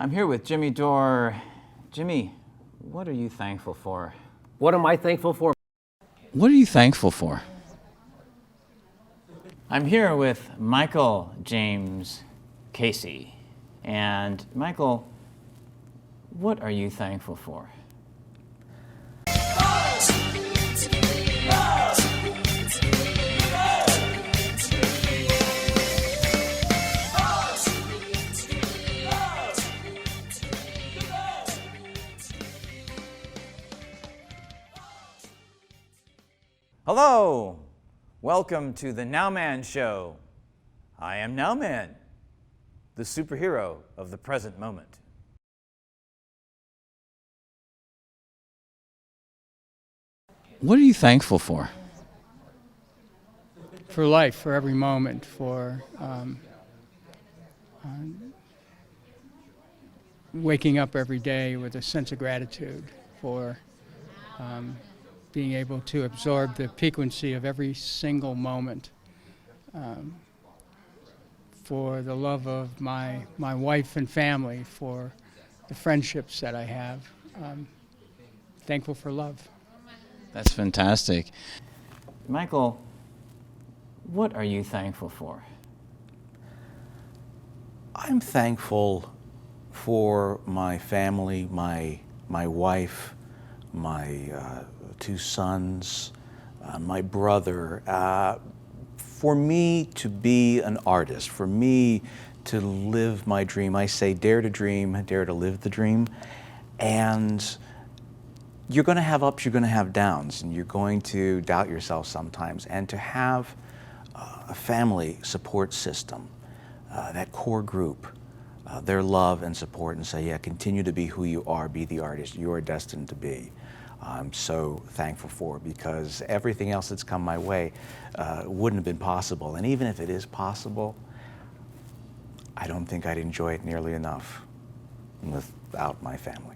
I'm here with Jimmy Dore. Jimmy, what are you thankful for? What am I thankful for? What are you thankful for? I'm here with Michael James Kasey. And Michael, what are you thankful for? Hello, welcome to the Nowman Show. I am Nowman, the superhero of the present moment. What are you thankful for? For life, for every moment, for waking up every day with a sense of gratitude, for being able to absorb the piquancy of every single moment, for the love of my wife and family, for the friendships that I have. Thankful for love. That's fantastic. Michael, what are you thankful for? I'm thankful for my family, my wife, my two sons, my brother, for me to be an artist, for me to live my dream. I say dare to dream, dare to live the dream. And you're going to have ups, you're going to have downs, and you're going to doubt yourself sometimes. And to have a family support system, that core group, their love and support, and say, yeah, continue to be who you are, be the artist you are destined to be. I'm so thankful for, because everything else that's come my way wouldn't have been possible. And even if it is possible, I don't think I'd enjoy it nearly enough without my family.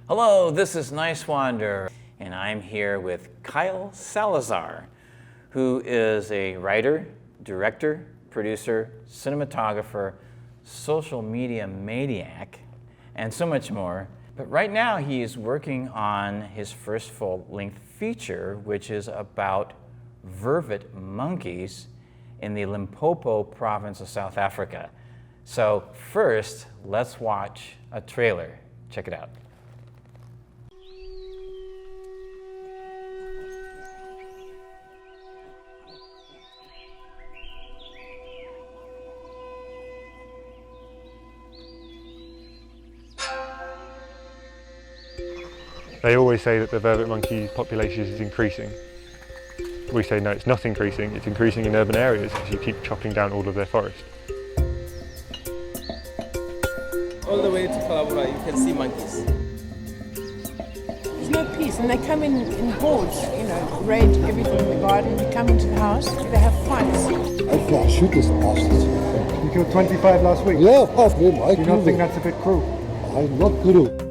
Hello, this is Niswander, and I'm here with Kyle Salazar, who is a writer, director, producer, cinematographer, social media maniac, and so much more. But right now he is working on his first full-length feature, which is about vervet monkeys in the Limpopo province of South Africa. So first, let's watch a trailer. Check it out. They always say that the vervet monkey population is increasing. We say no, it's not increasing, it's increasing in urban areas because you keep chopping down all of their forest. All the way to Calabria, you can see monkeys. There's no peace, and they come in hordes, raid everything in the garden, they come into the house, they have fights. I thought I shoot this bastard. You killed 25 last week? Yeah, apart from him, I Do you not think that's a bit cruel? I'm not cruel.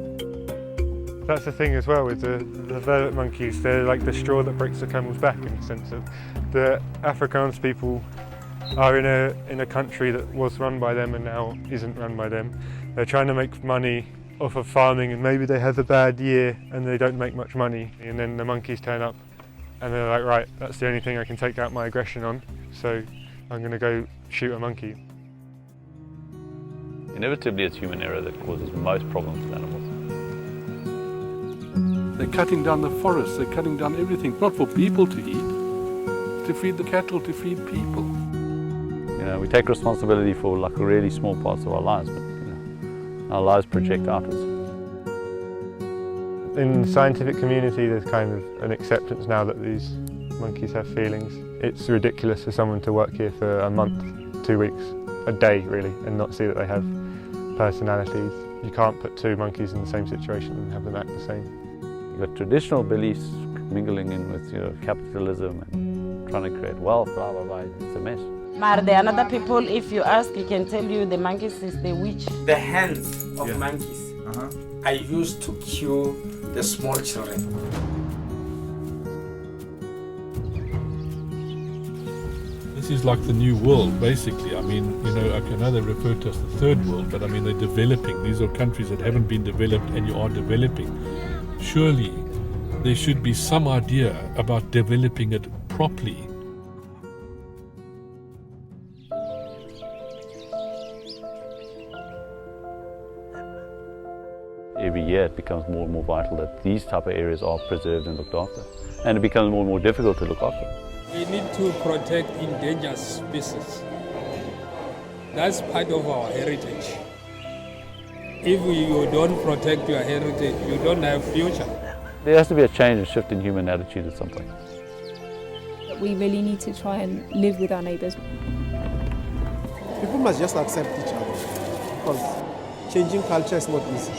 That's the thing as well with the vervet monkeys, they're like the straw that breaks the camel's back, in the sense of the Afrikaans people are in a country that was run by them and now isn't run by them. They're trying to make money off of farming, and maybe they have a bad year and they don't make much money, and then the monkeys turn up and they're like, right, that's the only thing I can take out my aggression on, so I'm going to go shoot a monkey. Inevitably it's human error that causes most problems with animals. They're cutting down the forests, they're cutting down everything, not for people to eat, to feed the cattle, to feed people. We take responsibility for like really small parts of our lives, but our lives project outwards. In the scientific community there's kind of an acceptance now that these monkeys have feelings. It's ridiculous for someone to work here for a month, 2 weeks, a day really, and not see that they have personalities. You can't put two monkeys in the same situation and have them act the same. You've got traditional beliefs mingling in with capitalism and trying to create wealth, blah, blah, blah. It's a mess. But there are other people, if you ask, he can tell you the monkeys is the witch. The hands of monkeys are used to cure the small children. This is like the new world, basically. I mean, you know, I know they refer to as the third world, but I mean, they're developing. These are countries that haven't been developed, and you are developing. Surely, there should be some idea about developing it properly. Every year it becomes more and more vital that these type of areas are preserved and looked after. And it becomes more and more difficult to look after. We need to protect endangered species. That's part of our heritage. If you don't protect your heritage, you don't have future. There has to be a change and shift in human attitude at some point. We really need to try and live with our neighbours. People must just accept each other, because changing culture is not easy.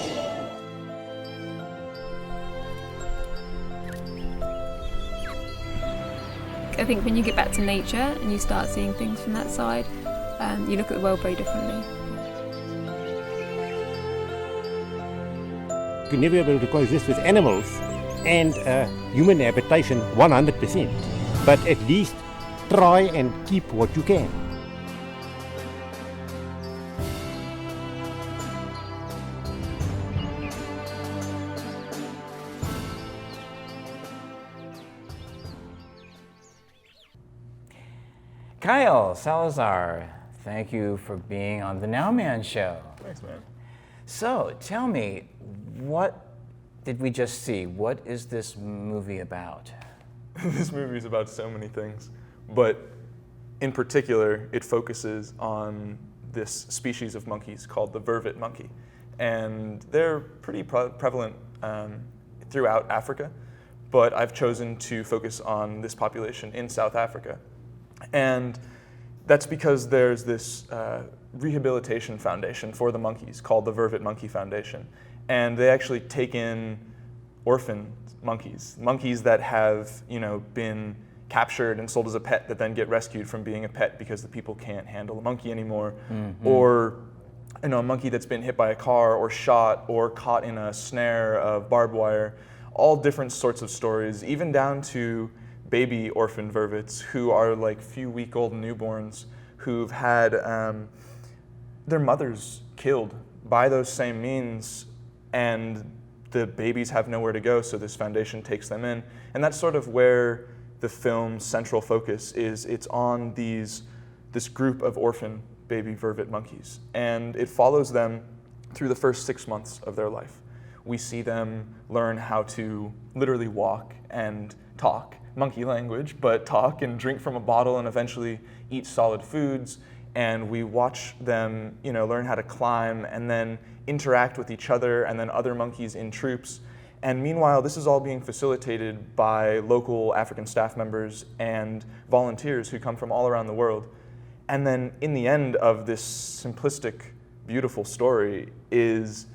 I think when you get back to nature and you start seeing things from that side, you look at the world very differently. You can never be able to coexist with animals and human habitation 100%, but at least try and keep what you can. Kyle Salazar, thank you for being on the Nowman Show. Thanks, man. So, tell me, what did we just see? What is this movie about? This movie is about so many things, but in particular, it focuses on this species of monkeys called the vervet monkey. And they're pretty prevalent throughout Africa, but I've chosen to focus on this population in South Africa. And that's because there's this rehabilitation foundation for the monkeys called the Vervet Monkey Foundation. And they actually take in orphan monkeys, monkeys that have, you know, been captured and sold as a pet that then get rescued from being a pet because the people can't handle a monkey anymore. Mm-hmm. Or, you know, a monkey that's been hit by a car or shot or caught in a snare of barbed wire. All different sorts of stories, even down to baby orphan vervets who are like few-week-old newborns who've had their mothers killed by those same means, and the babies have nowhere to go, so this foundation takes them in. And that's sort of where the film's central focus is. It's on this group of orphan baby vervet monkeys, and it follows them through the first 6 months of their life. We see them learn how to literally walk and talk, monkey language, but talk and drink from a bottle and eventually eat solid foods. And we watch them, you know, learn how to climb and then interact with each other and then other monkeys in troops. And meanwhile, this is all being facilitated by local African staff members and volunteers who come from all around the world. And then in the end of this simplistic, beautiful story is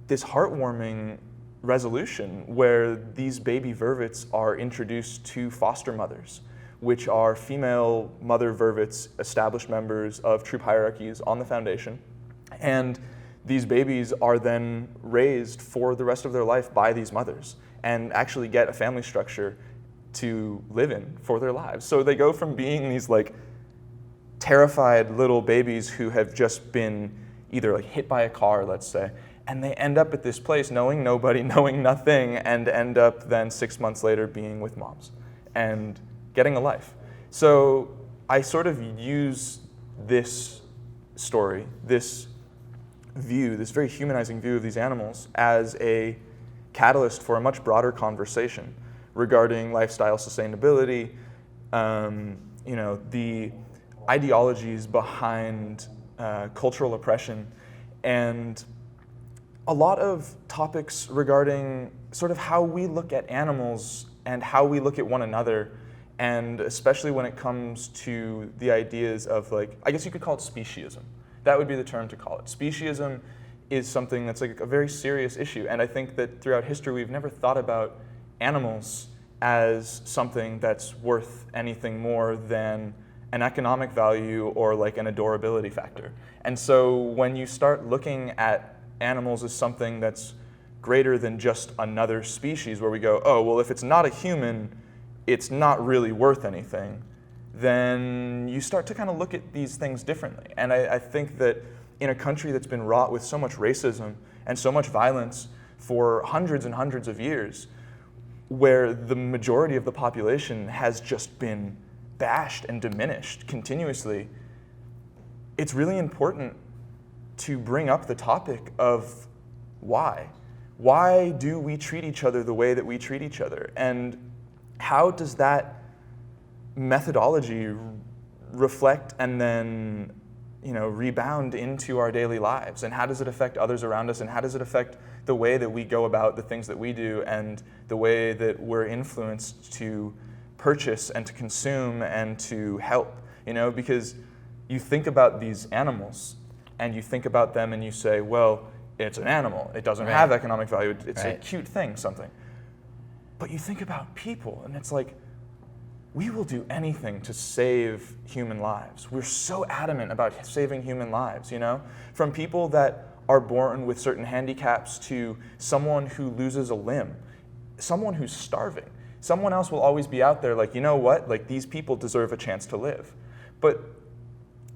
this heartwarming resolution where these baby vervets are introduced to foster mothers, which are female mother vervets, established members of troop hierarchies on the foundation. And these babies are then raised for the rest of their life by these mothers and actually get a family structure to live in for their lives. So they go from being these like terrified little babies who have just been either like hit by a car, let's say, and they end up at this place knowing nobody, knowing nothing, and end up then 6 months later being with moms and getting a life. So I sort of use this story, this view, this very humanizing view of these animals as a catalyst for a much broader conversation regarding lifestyle sustainability, you know, the ideologies behind cultural oppression, and a lot of topics regarding sort of how we look at animals and how we look at one another, and especially when it comes to the ideas of, like, I guess you could call it speciesism. That would be the term to call it. Speciesism is something that's like a very serious issue, and I think that throughout history we've never thought about animals as something that's worth anything more than an economic value or like an adorability factor. And so when you start looking at animals as something that's greater than just another species, where we go, oh, well, if it's not a human, it's not really worth anything, then you start to kind of look at these things differently. And I think that in a country that's been wrought with so much racism and so much violence for hundreds and hundreds of years, where the majority of the population has just been bashed and diminished continuously, it's really important to bring up the topic of why. Why do we treat each other the way that we treat each other? And how does that methodology reflect and then rebound into our daily lives? And how does it affect others around us? And how does it affect the way that we go about the things that we do and the way that we're influenced to purchase and to consume and to help? Because you think about these animals and you think about them and you say, well, it's an animal. It doesn't have economic value. It's a cute thing, something. But you think about people and it's like, we will do anything to save human lives. We're so adamant about saving human lives, From people that are born with certain handicaps to someone who loses a limb, someone who's starving. Someone else will always be out there like, you know what? Like, these people deserve a chance to live. But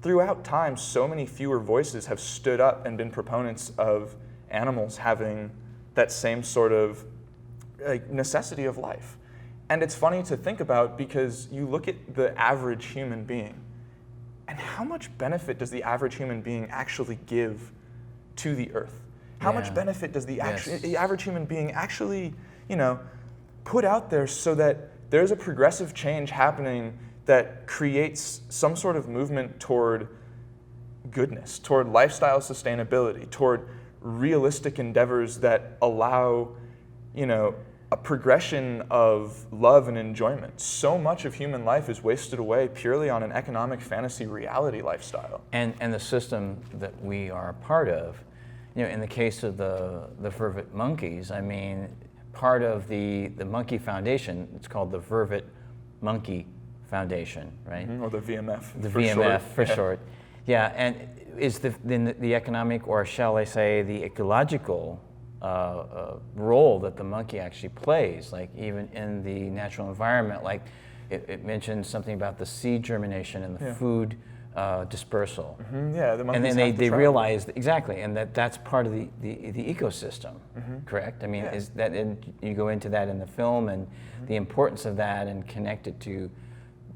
throughout time, so many fewer voices have stood up and been proponents of animals having that same sort of necessity of life. And it's funny to think about because you look at the average human being and how much benefit does the average human being actually give to the earth? How much benefit does the average human being actually, put out there so that there's a progressive change happening that creates some sort of movement toward goodness, toward lifestyle sustainability, toward realistic endeavors that allow, a progression of love and enjoyment. So much of human life is wasted away purely on an economic fantasy reality lifestyle. And the system that we are a part of, in the case of the Vervet monkeys, I mean, part of the Monkey Foundation, it's called the Vervet Monkey Foundation, right? Or the VMF. The VMF for short. Yeah, and is the economic, or shall I say, the ecological role that the monkey actually plays, like even in the natural environment, like it mentions something about the seed germination and the food dispersal. Yeah, the monkeys and then they realized, exactly, and that's part of the ecosystem, correct? I mean, is that, and you go into that in the film and the importance of that and connect it to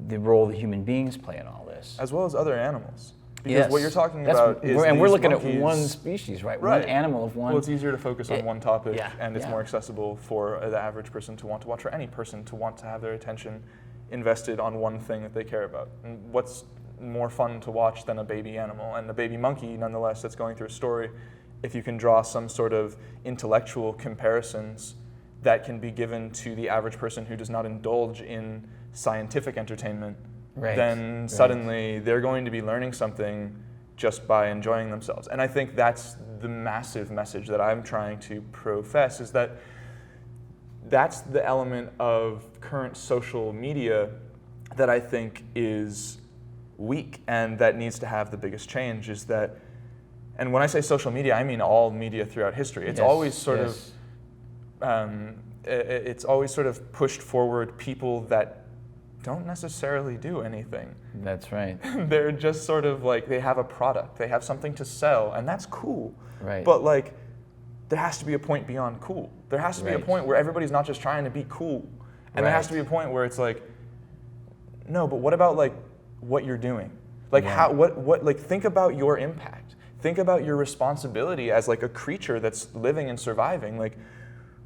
the role that human beings play in all this. As well as other animals. Because what you're talking about is and we're looking monkeys, at one species, right? One animal of one. Well, it's easier to focus on one topic, and it's more accessible for the average person to want to watch, or any person to want to have their attention invested on one thing that they care about. And what's more fun to watch than a baby animal and a baby monkey, nonetheless, that's going through a story? If you can draw some sort of intellectual comparisons that can be given to the average person who does not indulge in scientific entertainment, then suddenly they're going to be learning something just by enjoying themselves. And I think that's the massive message that I'm trying to profess, is that that's the element of current social media that I think is weak and that needs to have the biggest change, is that, and when I say social media, I mean all media throughout history. It's always sort of, it's always sort of pushed forward people that don't necessarily do anything. That's right. They're just sort of like, they have a product, they have something to sell, and that's cool. Right. But like, there has to be a point beyond cool. There has to be a point where everybody's not just trying to be cool. And there has to be a point where it's like, no, but what about like what you're doing? Like like think about your impact. Think about your responsibility as like a creature that's living and surviving. Like,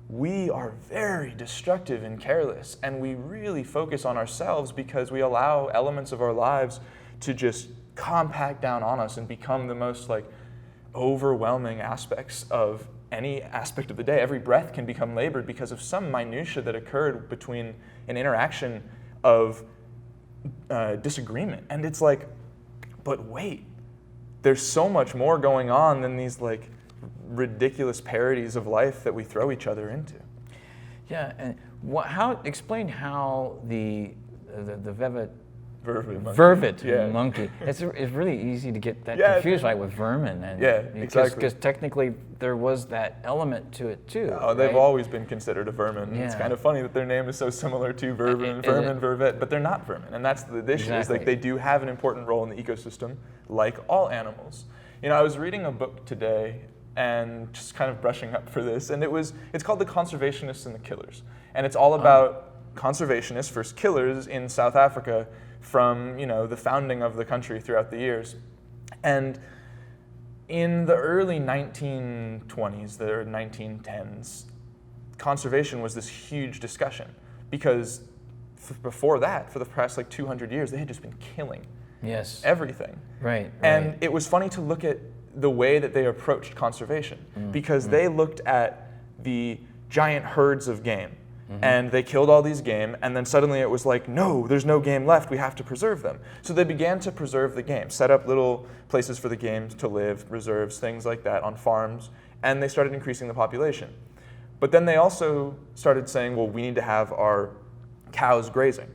we are very destructive and careless, and we really focus on ourselves because we allow elements of our lives to just compact down on us and become the most like overwhelming aspects of any aspect of the day. Every breath can become labored because of some minutia that occurred between an interaction of disagreement. And it's like, but wait, there's so much more going on than these like ridiculous parodies of life that we throw each other into. Yeah, and explain how the Vervet Vervet monkey. Vervet monkey. It's really easy to get that confused, like with vermin. And exactly. Because technically there was that element to it too. Oh, they've right? always been considered a vermin. Yeah. It's kind of funny that their name is so similar to vermin, vervet, but they're not vermin. And that's the issue. Exactly. Is like they do have an important role in the ecosystem, like all animals. You know, I was reading a book today and just kind of brushing up for this, and it's called The Conservationists and the Killers. And it's all about conservationists versus killers in South Africa from, you know, the founding of the country throughout the years. And in the early 1920s, the 1910s, conservation was this huge discussion because before that, for the past like 200 years, they had just been killing everything. Right. And it was funny to look at the way that they approached conservation because they looked at the giant herds of game and they killed all these game, and then suddenly it was like, no, there's no game left, we have to preserve them. So they began to preserve the game, set up little places for the game to live, reserves, things like that on farms, and they started increasing the population. But then they also started saying, well, we need to have our cows grazing.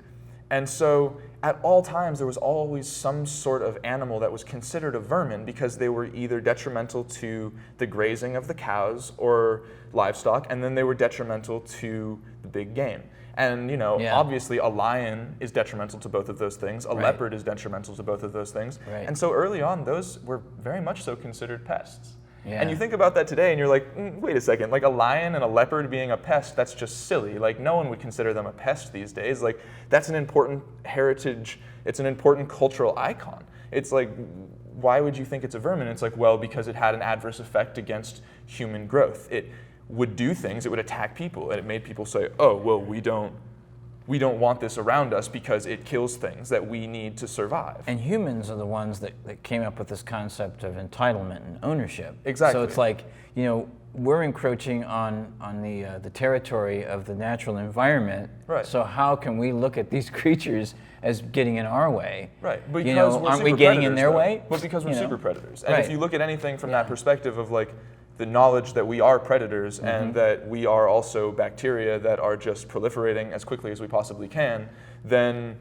And so at all times, there was always some sort of animal that was considered a vermin because they were either detrimental to the grazing of the cows or livestock, and then they were detrimental to the big game. And, you know, obviously a lion is detrimental to both of those things. A leopard is detrimental to both of those things. And so early on, those were very much so considered pests. And you think about that today and you're like, wait a second, like a lion and a leopard being a pest, that's just silly. Like no one would consider them a pest these days. Like that's an important heritage, it's an important cultural icon. It's like, why would you think it's a vermin? It's like, well, because it had an adverse effect against human growth. It would do things, it would attack people, and it made people say, oh, well, we don't want this around us because it kills things that we need to survive. And humans are the ones that came up with this concept of entitlement and ownership. Exactly. So it's like, you know, we're encroaching on the territory of the natural environment. Right. So how can we look at these creatures as getting in our way? Right. Because you know, we're aren't we super getting in predators, their though. way? But because we're You know? super predators. And if you look at anything from that perspective of like the knowledge that we are predators and that we are also bacteria that are just proliferating as quickly as we possibly can, then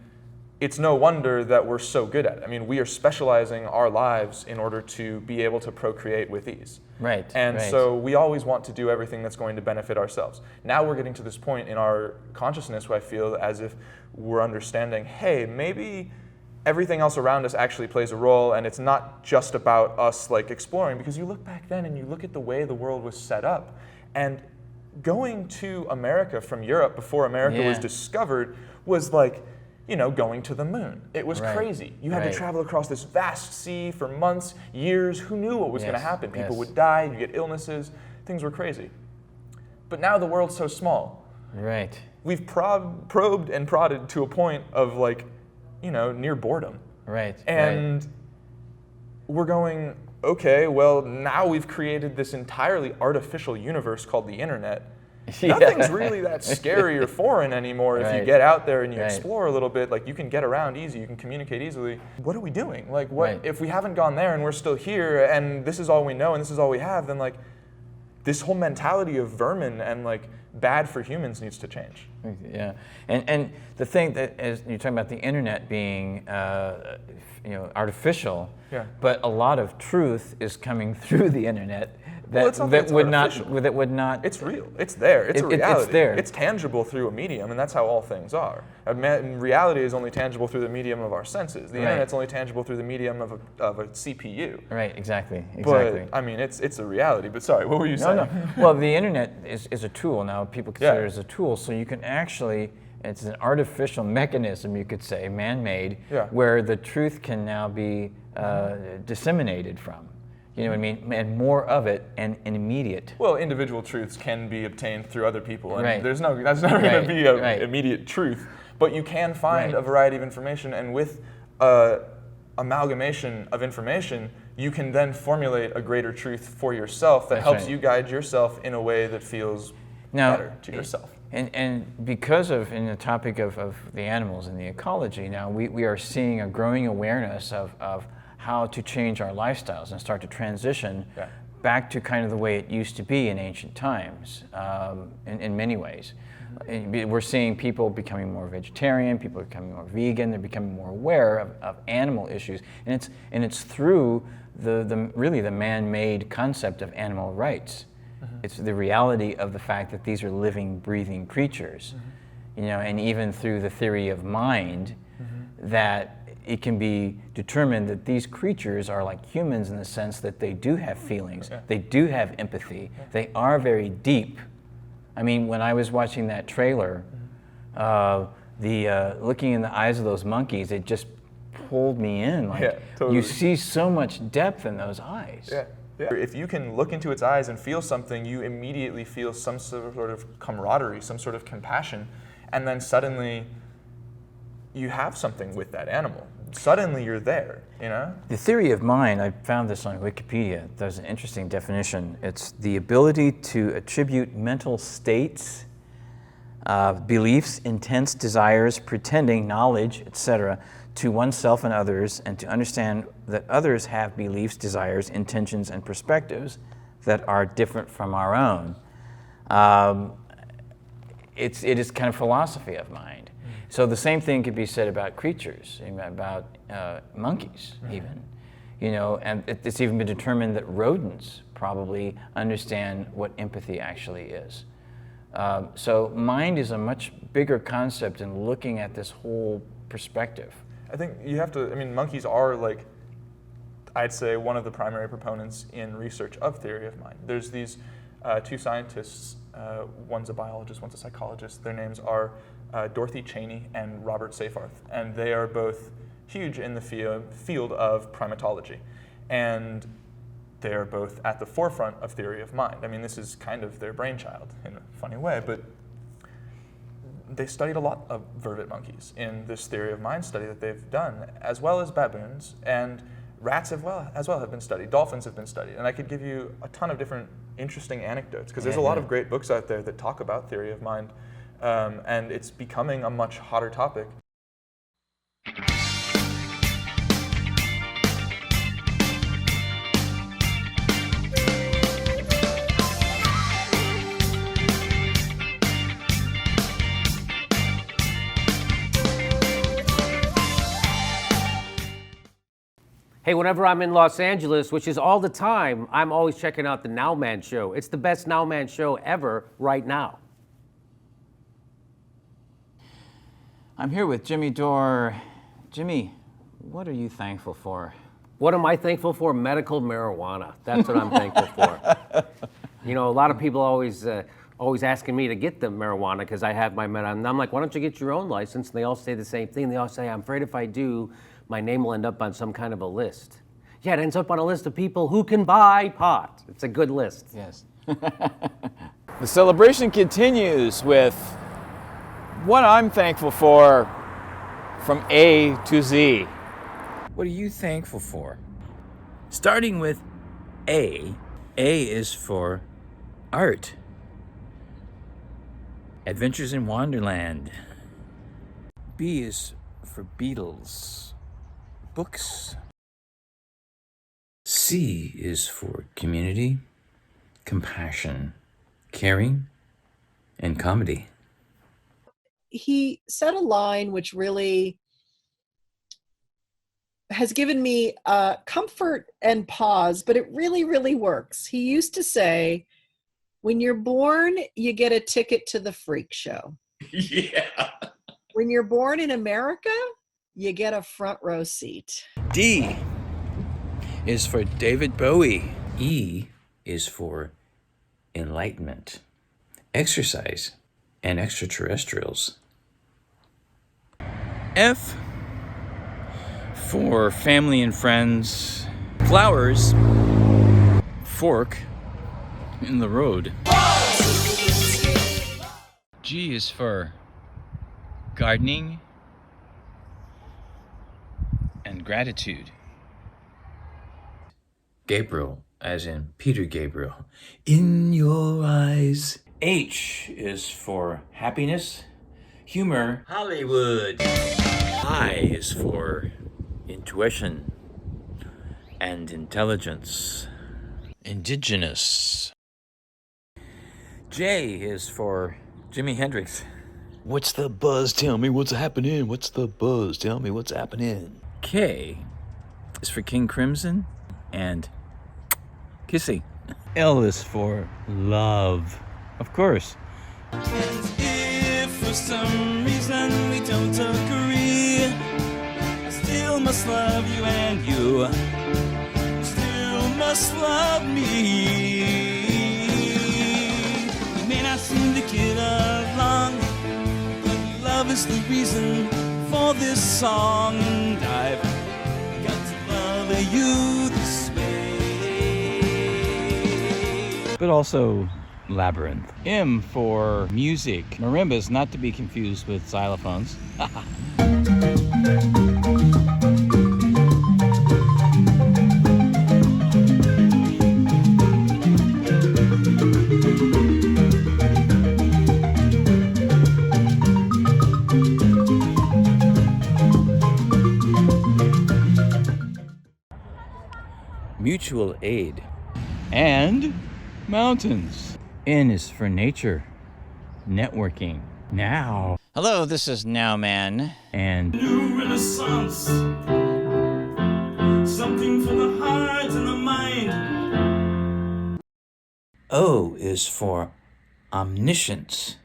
it's no wonder that we're so good at it. I mean, we are specializing our lives in order to be able to procreate with ease. Right. And so we always want to do everything that's going to benefit ourselves. Now we're getting to this point in our consciousness where I feel as if we're understanding, hey, maybe everything else around us actually plays a role, and it's not just about us like exploring, because you look back then and you look at the way the world was set up, and going to America from Europe before America was discovered was like, you know, going to the moon. It was crazy. You had to travel across this vast sea for months, years. Who knew what was going to happen? People would die, you get illnesses, things were crazy. But now the world's so small. Right. We've probed and prodded to a point of like, you know, near boredom. Right. And we're going, okay, well, now we've created this entirely artificial universe called the internet. Nothing's really that scary or foreign anymore if you get out there and you explore a little bit. Like, you can get around easy, you can communicate easily. What are we doing? Like, what if we haven't gone there and we're still here and this is all we know and this is all we have, then like this whole mentality of vermin and like bad for humans needs to change. Yeah, and the thing that is, you're talking about the internet being, you know, artificial, but a lot of truth is coming through the internet that would not. It's real. It's there. It's a reality. It's there. It's tangible through a medium, and that's how all things are. Reality is only tangible through the medium of our senses. The internet's only tangible through the medium of a CPU. Right. Exactly. But I mean, it's a reality. But sorry, what were you saying? No. Well, the internet is a tool now. People consider it as a tool, so you can actually. It's an artificial mechanism, you could say, man-made, where the truth can now be disseminated from. You know what I mean? And more of it and immediate. Well, individual truths can be obtained through other people, and that's never going to be an immediate truth. But you can find a variety of information, and with amalgamation of information, you can then formulate a greater truth for yourself that helps you guide yourself in a way that feels better to yourself. And because of, in the topic of the animals and the ecology now, we are seeing a growing awareness of how to change our lifestyles and start to transition back to kind of the way it used to be in ancient times, in many ways. We're seeing people becoming more vegetarian, people are becoming more vegan, they're becoming more aware of animal issues, and it's through really the man-made concept of animal rights. It's the reality of the fact that these are living, breathing creatures, you know, and even through the theory of mind, that it can be determined that these creatures are like humans in the sense that they do have feelings, they do have empathy, they are very deep. I mean, when I was watching that trailer, looking in the eyes of those monkeys, it just pulled me in. Like, totally. You see so much depth in those eyes. Yeah. If you can look into its eyes and feel something, you immediately feel some sort of camaraderie, some sort of compassion, and then suddenly you have something with that animal. Suddenly you're there, you know? The theory of mind, I found this on Wikipedia, there's an interesting definition. It's the ability to attribute mental states, beliefs, intents, desires, pretending, knowledge, etc., to oneself and others, and to understand that others have beliefs, desires, intentions, and perspectives that are different from our own. It is kind of philosophy of mind. So the same thing could be said about creatures, about monkeys even. You know, and it's even been determined that rodents probably understand what empathy actually is. So mind is a much bigger concept in looking at this whole perspective. I think you have to, I mean, monkeys are like, I'd say, one of the primary proponents in research of theory of mind. There's these two scientists, one's a biologist, one's a psychologist. Their names are Dorothy Cheney and Robert Seyfarth, and they are both huge in the field of primatology. And they are both at the forefront of theory of mind. I mean, this is kind of their brainchild in a funny way, but they studied a lot of vervet monkeys in this theory of mind study that they've done, as well as baboons, and rats as well have been studied, dolphins have been studied. And I could give you a ton of different interesting anecdotes, because there's a lot of great books out there that talk about theory of mind, and it's becoming a much hotter topic. Hey, whenever I'm in Los Angeles, which is all the time, I'm always checking out the Nowman Show. It's the best Nowman Show ever right now. I'm here with Jimmy Dore. Jimmy, what are you thankful for? What am I thankful for? Medical marijuana. That's what I'm thankful for. You know, a lot of people always asking me to get the marijuana because I have my marijuana. And I'm like, why don't you get your own license? And they all say the same thing. They all say, I'm afraid if I do, my name will end up on some kind of a list. Yeah, it ends up on a list of people who can buy pot. It's a good list. Yes. The celebration continues with what I'm thankful for from A to Z. What are you thankful for? Starting with A. A is for art. Adventures in Wonderland. B is for Beatles. Books. C is for community, compassion, caring, and comedy. He said a line which really has given me comfort and pause, but it really, really works. He used to say, when you're born, you get a ticket to the freak show. Yeah. When you're born in America, you get a front row seat. D is for David Bowie. E is for enlightenment, exercise, and extraterrestrials. F for family and friends, flowers, fork in the road. G is for gardening and gratitude. Gabriel, as in Peter Gabriel, in your eyes. H is for happiness, humor, Hollywood. I is for intuition and intelligence. Indigenous. J is for Jimi Hendrix. What's the buzz? Tell me what's happening. What's the buzz? Tell me what's happening. K is for King Crimson and Kissy. L is for love, of course. If for some reason we don't agree, I still must love you and you still must love me. We may not seem to get along, but love is the reason for this song. And I've got to love you this way. But also labyrinth. M for music. Marimbas, not to be confused with xylophones. Mutual aid. And mountains. N is for nature. Networking. Now. Hello, this is Nowman. And New Renaissance. Something for the heart and the mind. O is for omniscience,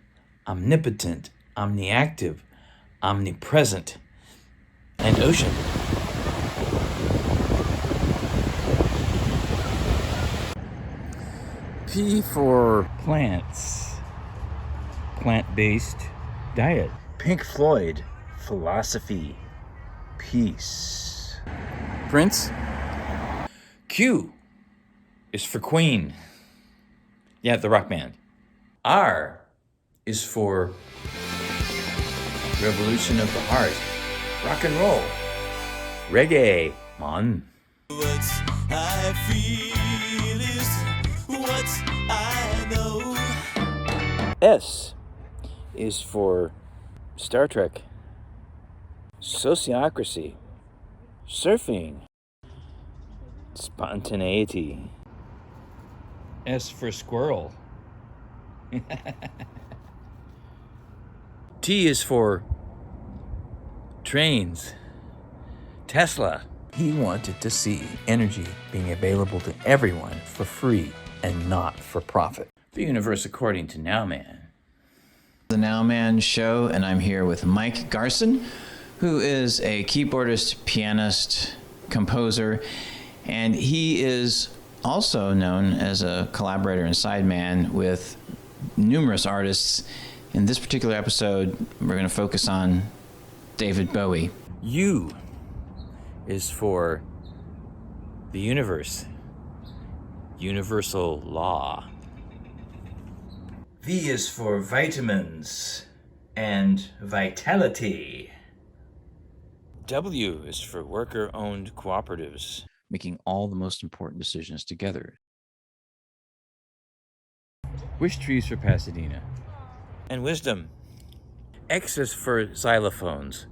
omnipotent, omniactive, omnipresent, and ocean. P for plants, plant-based diet. Pink Floyd, philosophy, peace. Prince. Q is for Queen. Yeah, the rock band. R is for revolution of the heart, rock and roll, reggae, man. What I feel is what I know. S is for Star Trek, sociocracy, surfing, spontaneity. S for squirrel. T is for trains, Tesla. He wanted to see energy being available to everyone for free and not for profit. The Universe According to Nowman. The Nowman Show, and I'm here with Mike Garson, who is a keyboardist, pianist, composer, and he is also known as a collaborator and sideman with numerous artists. In this particular episode, we're going to focus on David Bowie. U is for the universe, universal law. V is for vitamins and vitality. W is for worker-owned cooperatives, making all the most important decisions together. Wish trees for Pasadena. And wisdom. X is for xylophones,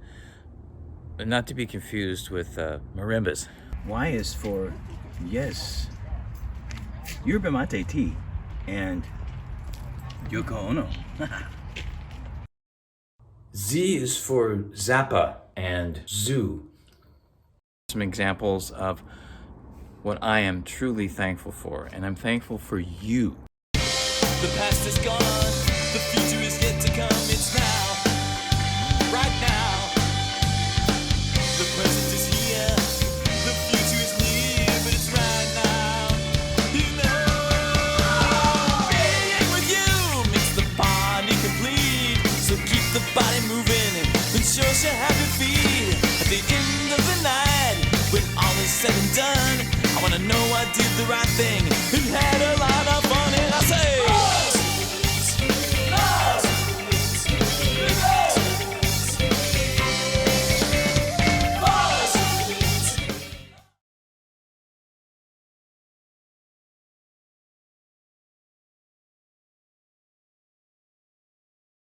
not to be confused with marimbas. Y is for yes, yerba mate tea, and Yoko Ono. Z is for Zappa and Zoo. Some examples of what I am truly thankful for, and I'm thankful for you. The past is gone, the future is yet to come, it's now, right now. The present is here, the future is near, but it's right now. You know, being with you makes the party complete, so keep the body moving and show us your happy feet. At the end of the night, when all is said and done, I wanna know I did the right thing and had a lot of